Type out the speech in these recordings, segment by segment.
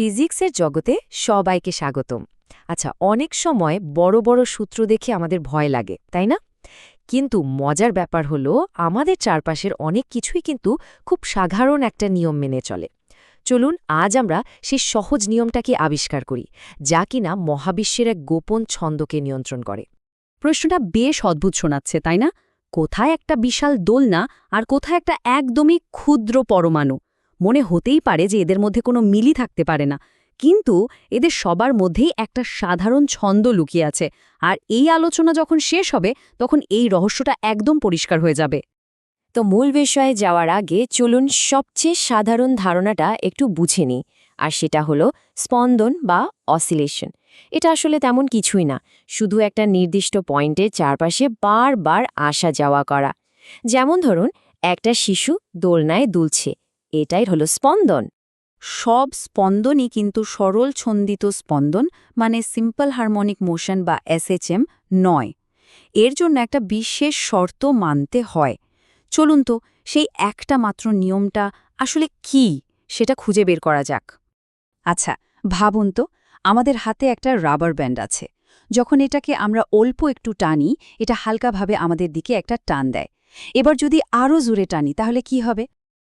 ফিজিক্সের জগতে সবাইকে স্বাগতম। আচ্ছা, অনেক সময় বড় বড় সূত্র দেখে আমাদের ভয় লাগে, তাই না? কিন্তু মজার ব্যাপার হলো আমাদের চারপাশের অনেক কিছুই কিন্তু খুব সাধারণ একটা নিয়ম মেনে চলে। চলুন আজ আমরা সেই সহজ নিয়মটাকে আবিষ্কার করি, যা কিনা মহাবিশ্বের এক গোপন ছন্দকে নিয়ন্ত্রণ করে। প্রশ্নটা বেশ অদ্ভুত শোনাচ্ছে, তাই না? কোথায় একটা বিশাল দোলনা আর কোথায় একটা একদমই ক্ষুদ্র পরমাণু। মনে হতেই পারে যে এদের মধ্যে কোনো মিলই থাকতে পারে না, কিন্তু এদের সবার মধ্যেই একটা সাধারণ ছন্দ লুকিয়ে আছে। আর এই আলোচনা যখন শেষ হবে তখন এই রহস্যটা একদম পরিষ্কার হয়ে যাবে। তো মূল বিষয়ে যাওয়ার আগে চলুন সবচেয়ে সাধারণ ধারণাটা একটু বুঝে নিই, আর সেটা হলো স্পন্দন বা অসিলেশন। এটা আসলে তেমন কিছুই না, শুধু একটা নির্দিষ্ট পয়েন্টের চারপাশে বারবার আসা যাওয়া করা। যেমন ধরুন, একটা শিশু দোলনায় দুলছে, এটাই হলো স্পন্দন। সব স্পন্দনই কিন্তু সরল ছন্দিত স্পন্দন, মানে সিম্পল হারমোনিক মোশন বা এসএচএম নয়। এর জন্য একটা বিশেষ শর্ত মানতে হয়। চলুন তো সেই একটা মাত্র নিয়মটা আসলে কি সেটা খুঁজে বের করা যাক। আচ্ছা, ভাবুন তো, আমাদের হাতে একটা রাবার ব্যান্ড আছে। যখন এটাকে আমরা অল্প একটু টানি, এটা হালকাভাবে আমাদের দিকে একটা টান দেয়। এবার যদি আরও জোরে টানি তাহলে কি হবে?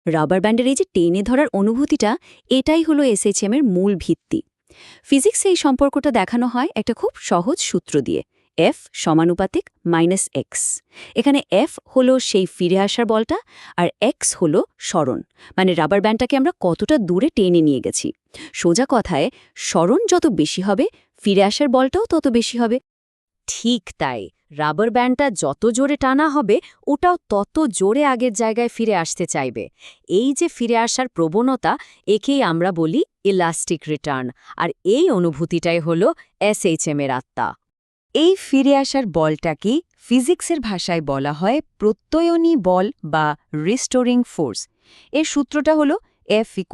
রাবার ব্যান্ডের এই যে টেনে ধরার অনুভূতিটা, এটাই হলো এসএইচএম এর মূল ভিত্তি। ফিজিক্সে এই সম্পর্কটা দেখানো হয় একটা খুব সহজ সূত্র দিয়ে, এফ সমানুপাতিক মাইনাস এক্স। এখানে এফ হলো সেই ফিরে আসার বলটা, আর এক্স হলো সরণ, মানে রাবার ব্যান্ডটাকে আমরা কতটা দূরে টেনে নিয়ে গেছি। সোজা কথায়, সরণ যত বেশি হবে, ফিরে আসার বলটাও তত বেশি হবে। ঠিক তাই, রাবার ব্যান্ডটা যত জোরে টানা হবে, ওটাও তত জোরে আগের জায়গায় ফিরে আসতে চাইবে। এই যে ফিরে আসার প্রবণতা, একেই আমরা বলি ইলাস্টিক রিটার্ন, আর এই অনুভূতিটাই হলো এসএইচএম এর আত্মা। এই ফিরে আসার বলটাকে ফিজিক্সের ভাষায় বলা হয় প্রত্যয়নী বল বা রিস্টোরিং ফোর্স। এর সূত্রটা হলো F =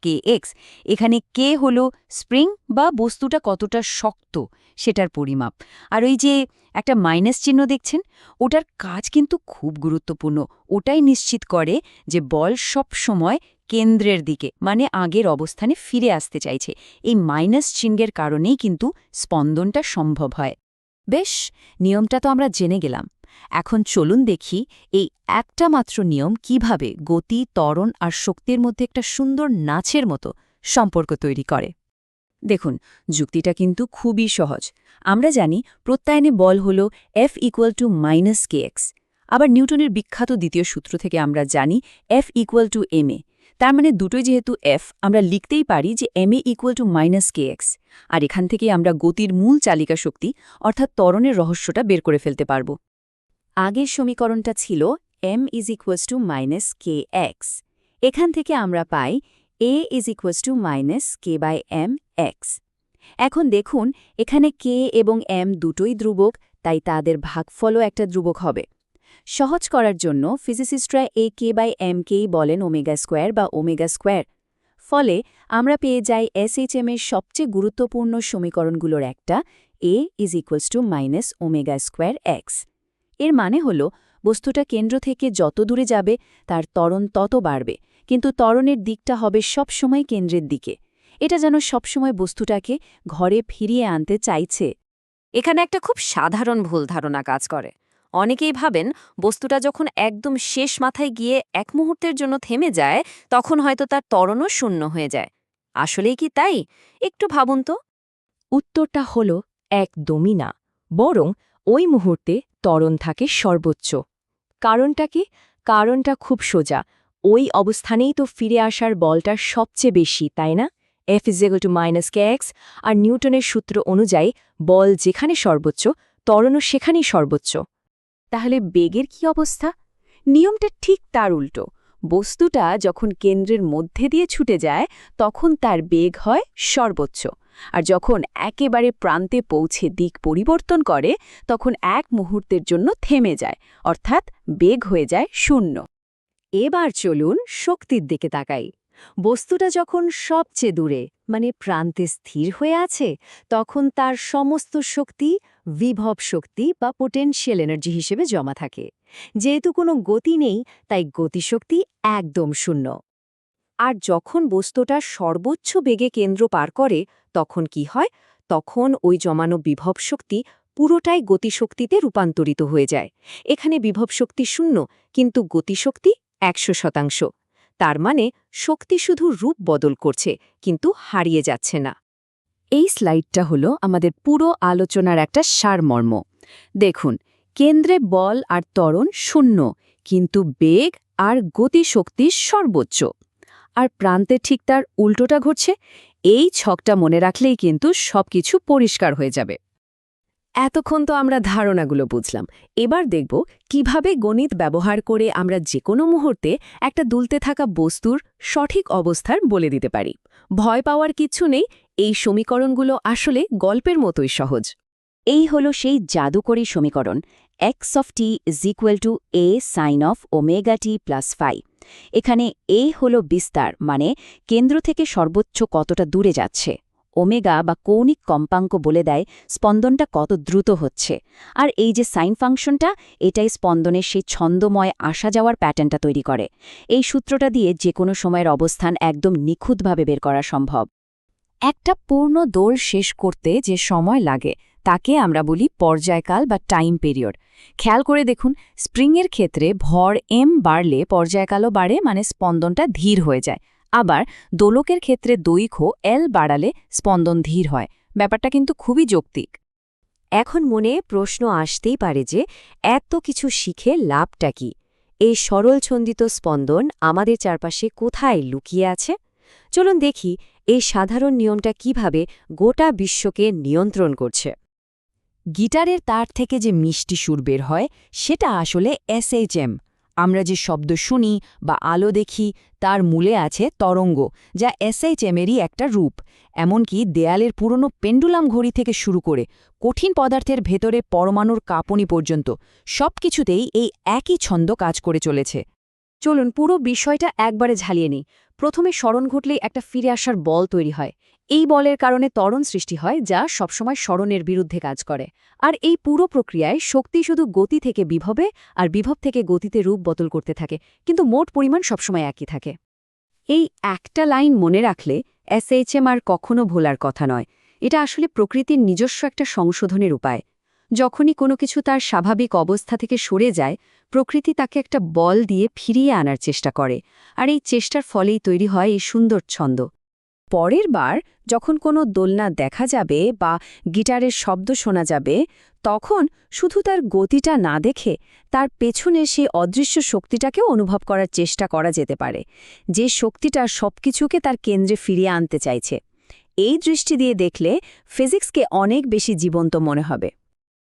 kx। এখানে k হলো স্প্রিং বা বস্তুটা কতটা শক্ত সেটার পরিমাপ। আর ওই যে একটা মাইনাস চিহ্ন দেখছেন, ওটার কাজ কিন্তু খুব গুরুত্বপূর্ণ। ওটাই নিশ্চিত করে যে বল সব সময় কেন্দ্রের দিকে, মানে আগের অবস্থানে ফিরে আসতে চাইছে। এই মাইনাস চিহ্নের কারণেই কিন্তু স্পন্দনটা সম্ভব হয়। বেশ, নিয়মটা তো আমরা জেনে গেলাম। এখন চলুন দেখি এই একটা মাত্র নিয়ম কিভাবে গতি, ত্বরণ আর শক্তির মধ্যে একটা সুন্দর নাচের মতো সম্পর্ক তৈরি করে। দেখুন, যুক্তিটা কিন্তু খুবই সহজ। আমরা জানি প্রত্যায়নে বল হল F = kx। আবার নিউটনের বিখ্যাত দ্বিতীয় সূত্র থেকে আমরা জানি F = ma। তার মানে দুটোই যেহেতু F, আমরা লিখতেই পারি যে ma = kx। আর এখান থেকে আমরা গতির মূল চালিকা শক্তি অর্থাৎ ত্বরণের রহস্যটা বের করে ফেলতে পারব। আগের সমীকরণটা ছিল m = kx। এখান থেকে আমরা পাই a = k/mx। এখন দেখুন, এখানে k এবং m দুটোই ধ্রুবক, তাই তাদের ভাগফলও একটা ধ্রুবক হবে। সহজ করার জন্য ফিজিসিস্টরা এই k/m-কেই বলেন ওমেগা স্কোয়ার বা ওমেগা স্কোয়ার। ফলে আমরা পেয়ে যাই এসএইচএম এর সবচেয়ে গুরুত্বপূর্ণ সমীকরণগুলোর একটা, a = -ω²x। এর মানে হল বস্তুটা কেন্দ্র থেকে যত দূরে যাবে তার ত্বরণ তত বাড়বে, কিন্তু ত্বরণের দিকটা হবে সবসময় কেন্দ্রের দিকে। এটা যেন সবসময় বস্তুটাকে ঘরে ফিরিয়ে আনতে চাইছে। এখানে একটা খুব সাধারণ ভুল ধারণা কাজ করে। অনেকেই ভাবেন বস্তুটা যখন একদম শেষ মাথায় গিয়ে এক মুহূর্তের জন্য থেমে যায়, তখন হয়তো তার ত্বরণও শূন্য হয়ে যায়। আসলেই কি তাই? একটু ভাবুন তো। উত্তরটা হল একদমই না, বরং ওই মুহূর্তে ত্বরণ থাকে সর্বোচ্চ। কারণটা কি? কারণটা খুব সোজা। ওই অবস্থানেই তো ফিরে আসার বলটা সবচেয়ে বেশি, তাই না? F = kx, আর নিউটনের সূত্র অনুযায়ী বল যেখানে সর্বোচ্চ, ত্বরণও সেখানেই সর্বোচ্চ। তাহলে বেগের কি অবস্থা? নিয়মটা ঠিক তার উল্টো। বস্তুটা যখন কেন্দ্রের মধ্যে দিয়ে ছুটে যায় তখন তার বেগ হয় সর্বোচ্চ, আর যখন একেবারে প্রান্তে পৌঁছে দিক পরিবর্তন করে তখন এক মুহূর্তের জন্য থেমে যায়, অর্থাৎ বেগ হয়ে যায় শূন্য। এবার চলুন শক্তির দিকে তাকাই। বস্তুটা যখন সবচেয়ে দূরে, মানে প্রান্তে স্থির হয়ে আছে, তখন তার সমস্ত শক্তি বিভব শক্তি বা পোটেনশিয়াল এনার্জি হিসেবে জমা থাকে। যেহেতু কোনো গতি নেই, তাই গতিশক্তি একদম শূন্য। আর যখন বস্তুটা সর্বোচ্চ বেগে কেন্দ্র পার করে তখন কি হয়? তখন ওই জমানো বিভব শক্তি পুরোটাই গতিশক্তিতে রূপান্তরিত হয়ে যায়। এখানে বিভব শক্তি 0, কিন্তু গতিশক্তি 100%। তার মানে শক্তি শুধু রূপ বদল করছে, কিন্তু হারিয়ে যাচ্ছে না। এই স্লাইডটা হলো আমাদের পুরো আলোচনার একটা সারমর্ম। দেখুন, কেন্দ্রে বল আর ত্বরণ 0, কিন্তু বেগ আর গতিশক্তি সর্বোচ্চ। আর প্রান্তে ঠিক তার উল্টোটা ঘটছে। এই ছকটা মনে রাখলেই কিন্তু সবকিছু পরিষ্কার হয়ে যাবে। এতক্ষণ তো আমরা ধারণাগুলো বুঝলাম। এবার দেখব কিভাবে গণিত ব্যবহার করে আমরা যে কোনো মুহূর্তে একটা দুলতে থাকা বস্তুর সঠিক অবস্থান বলে দিতে পারি। ভয় পাওয়ার কিচ্ছু নেই, এই সমীকরণগুলো আসলে গল্পের মতোই সহজ। এই হলো সেই জাদুকরী সমীকরণ x of t is equal to a sin of omega t plus phi। এখানে a হলো বিস্তার, মানে কেন্দ্র থেকে সর্বোচ্চ কতটা দূরে যাচ্ছে। ওমেগা বা কৌণিক কম্পাঙ্ক বলে দেয় স্পন্দনটা কত দ্রুত হচ্ছে। আর এই যে সাইন ফাংশনটা, এটাই স্পন্দনের সেই ছন্দময় আসা যাওয়ার প্যাটার্নটা তৈরি করে। এই সূত্রটা দিয়ে যে কোনো সময়ের অবস্থান একদম নিখুঁতভাবে বের করা সম্ভব। একটা পূর্ণ দোল শেষ করতে যে সময় লাগে তাকে আমরা বলি পর্যায়কাল বা টাইম পিরিয়ড। খেয়াল করে দেখুন, স্প্রিংয়ের ক্ষেত্রে ভর m বাড়লে পর্যায়কালও বাড়ে, মানে স্পন্দনটা ধীর হয়ে যায়। আবার দোলকের ক্ষেত্রে দৈর্ঘ্য L বাড়ালে স্পন্দন ধীর হয়। ব্যাপারটা কিন্তু খুবই যৌক্তিক। এখন মনে প্রশ্ন আসতেই পারে যে এত কিছু শিখে লাভটা কি? এই সরল ছন্দিত স্পন্দন আমাদের চারপাশে কোথায় লুকিয়ে আছে? চলুন দেখি এই সাধারণ নিয়মটা কিভাবে গোটা বিশ্বকে নিয়ন্ত্রণ করছে। গিটারের তার থেকে যে মিষ্টি সুর বের হয় সেটা আসলে SHM। আমরা যে শব্দ শুনি বা আলো দেখি তার মূলে আছে তরঙ্গ, যা SHM-এরই একটা রূপ। এমনকি দেয়ালের পুরনো পেন্ডুলাম ঘড়ি থেকে শুরু করে কঠিন পদার্থের ভেতরে পরমাণুর কাঁপুনি পর্যন্ত সবকিছুতেই এই একই ছন্দ কাজ করে চলেছে। চলুন পুরো বিষয়টা একবারে ঝালিয়ে নিই। প্রথমে স্মরণ ঘটলেই একটা ফিরে আসার বল তৈরি হয়। এই বলের কারণে ত্বরণ সৃষ্টি হয়, যা সবসময় স্মরণের বিরুদ্ধে কাজ করে। আর এই পুরো প্রক্রিয়ায় শক্তি শুধু গতি থেকে বিভবে আর বিভব থেকে গতিতে রূপ বদল করতে থাকে, কিন্তু মোট পরিমাণ সবসময় একই থাকে। এই একটা লাইন মনে রাখলে SHM আর কখনো ভোলার কথা নয়। এটা আসলে প্রকৃতির নিজস্ব একটা সংশোধনের উপায়। যখনই কোনো কিছু তার স্বাভাবিক অবস্থা থেকে সরে যায়, প্রকৃতি তাকে একটা বল দিয়ে ফিরিয়ে আনার চেষ্টা করে, আর এই চেষ্টার ফলেই তৈরি হয় এই সুন্দর ছন্দ। পরের বার যখন কোনো দোলনা দেখা যাবে বা গিটারের শব্দ শোনা যাবে, তখন শুধু তার গতিটা না দেখে তার পেছনে সেই অদৃশ্য শক্তিটাকেও অনুভব করার চেষ্টা করা যেতে পারে, যে শক্তিটা সবকিছুকে তার কেন্দ্রে ফিরিয়ে আনতে চাইছে। এই দৃষ্টি দিয়ে দেখলে ফিজিক্সকে অনেক বেশি জীবন্ত মনে হবে।